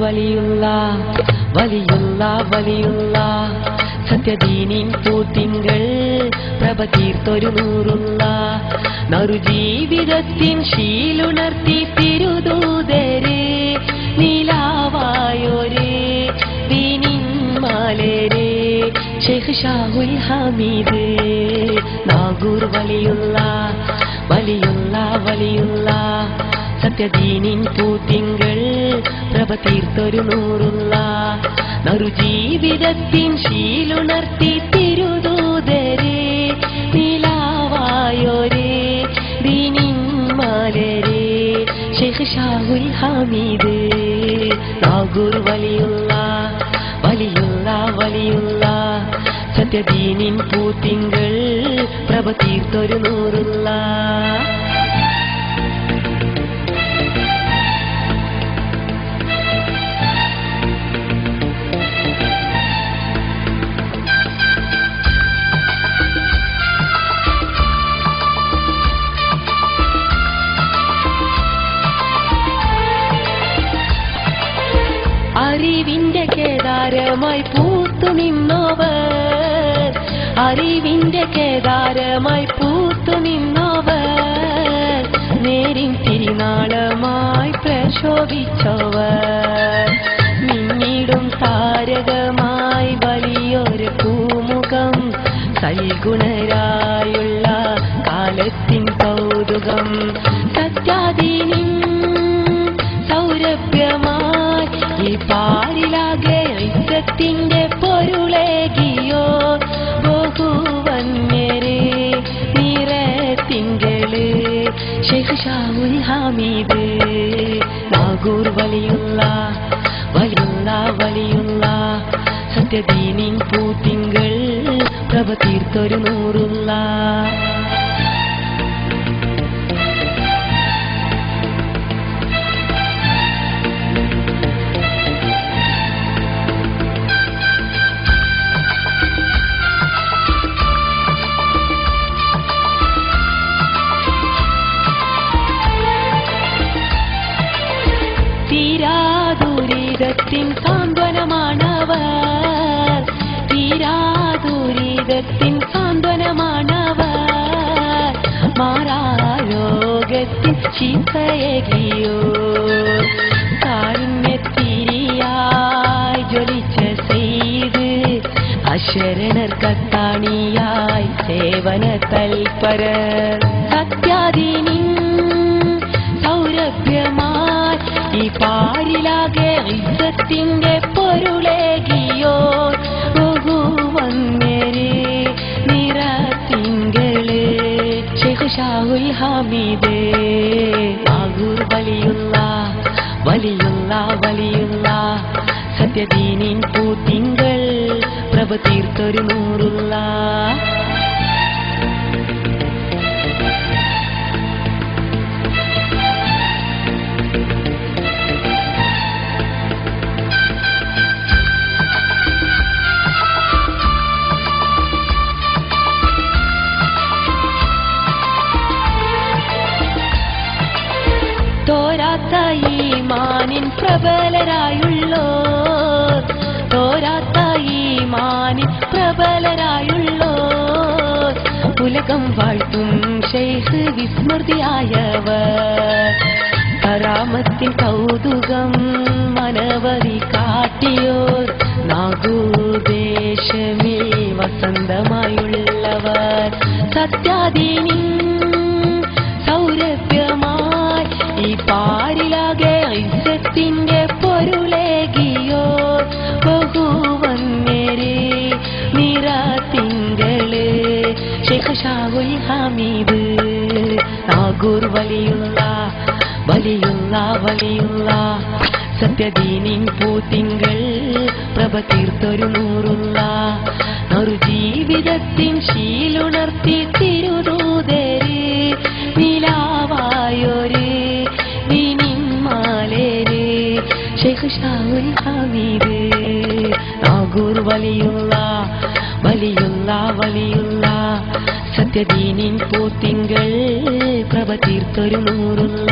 വലിയുള്ള വലിയുള്ള വലിയുള്ള സത്യദീനിൻ പൂത്തിങ്കൾ പ്രഭ തീർത്തൊരു നൂറുള്ള നറുജീവിതത്തിൻ ശീലുണർത്തി തിരുദൂതരെ നീലാവായോരേ ദീനിൻ മാലേരേ ഷെയ്ഖ് ഷാഹുൽ ഹമീദ് നാഗൂർ വലിയുള്ള വലിയുള്ള വലിയുള്ള സത്യദീനിൻ പൂത്തിങ്കൾ പ്രഭ തീർത്തൊരു നൂറുള്ള നറുജീവിതത്തിൻ ശീലുണർത്തി തിരുദൂതരെ നീലാവായോരേ ദീനിൻ മാലരേ ഷെയ്ഖ് ഷാഹുൽ ഹമീദ് നാഗൂർ വലിയുള്ള വലിയുള്ള വലിയുള്ള സത്യദീനിൻ പൂത്തിങ്കൾ പ്രഭ തീർത്തൊരു നൂറുള്ള അറിവിന്റെ കേദാരമായി പൂത്തു നിന്നവർ അറിവിന്റെ കേദാരമായി പൂത്തു നിന്നവർ നേരിൻ തിരുനാളമായി പ്രശോഭിച്ചവർ മിന്നിടും താരകമായി വലിയൊരു പൂമുഖം സൽഗുണരായുള്ള കാലത്തിൻ കൗതുകം സത്യാദീനിൻ സൗരഭ്യമായി ഈ പാരിലാകെ ഇസ്സത്തിന്റെ പൊരുളേകിയോ ബഹുവന്യരേ നിറത്തിങ്കള് ഷെയ്ഖ് ഷാഹുൽ ഹമീദ് നാഗൂർ വലിയുള്ള വലിയുള്ള വലിയുള്ള സത്യദീനിൻ പൂത്തിങ്കൾ പ്രഭ തീർത്തൊരു നൂറുള്ള തീരാദുരിതത്തിൻ സാന്ത്വനമാണവർ തീരാദുരിതത്തിൻ സാന്ത്വനമാണവർ മാറാരോഗത്തിൻ ശിഫയേകിയോ കാരുണ്യത്തിരിയായി ജ്വലിച്ച സെയ്ത് അശരണർ കത്താണിയായി സേവന തൽപരർ സത്യാദീനിൻ സൗരഭ്യമായി ഈ പാരിലാകെ ഇസ്സത്തിന്റെ പൊരുളേകിയോ ബഹുവന്യരേ നിറത്തിങ്കള് ഷെയ്ഖ് ഷാഹുൽ ഹമീദ് നാഗൂർ വലിയുള്ള വലിയുള്ള വലിയുള്ള സത്യദീനിൻ പൂത്തിങ്കൾ പ്രഭ തീർത്തൊരു നൂറുള്ള തോരാത്ത ഈമാനിൻ പ്രബലരായുള്ളോർ തോരാത്ത ഈമാനിൻ പ്രബലരായുള്ളോർ ഉലകം വാഴ്ത്തും ഷെയ്ഖ് വിസ്മൃതിയായവർ കറാമത്തിൻ കൗതുകം മനവരി കാട്ടിയോർ നാഗൂദേശമിൽ വസന്തമായുള്ളവർ സത്യാദീനിൻ സൗരഭ്യമായി ഈ പാരിലാകെ ഇസ്സത്തിന്റെ പൊരുളേകിയോ ബഹുവന്യരേ നിറത്തിങ്കള് ഷെയ്ഖ് ഷാഹുൽ ഹമീദ് നാഗൂർ വലിയുള്ള വലിയുള്ള വലിയുള്ള സത്യദീനിൻ പൂത്തിങ്കൾ പ്രഭ തീർത്തൊരു നൂറുള്ള നറുജീവിതത്തിൻ ശീലുണർത്തി തിരുദൂതരെ നീലാവായോരേ ദീനിൻ മാലേരേ ഷെയ്ഖ് ഷാഹുൽ ഹമീദ് നാഗൂർ വലിയുള്ള വലിയുള്ള വലിയുള്ള സത്യദീനിൻ പൂത്തിങ്കൾ പ്രഭ തീർത്തൊരു നൂറുള്ള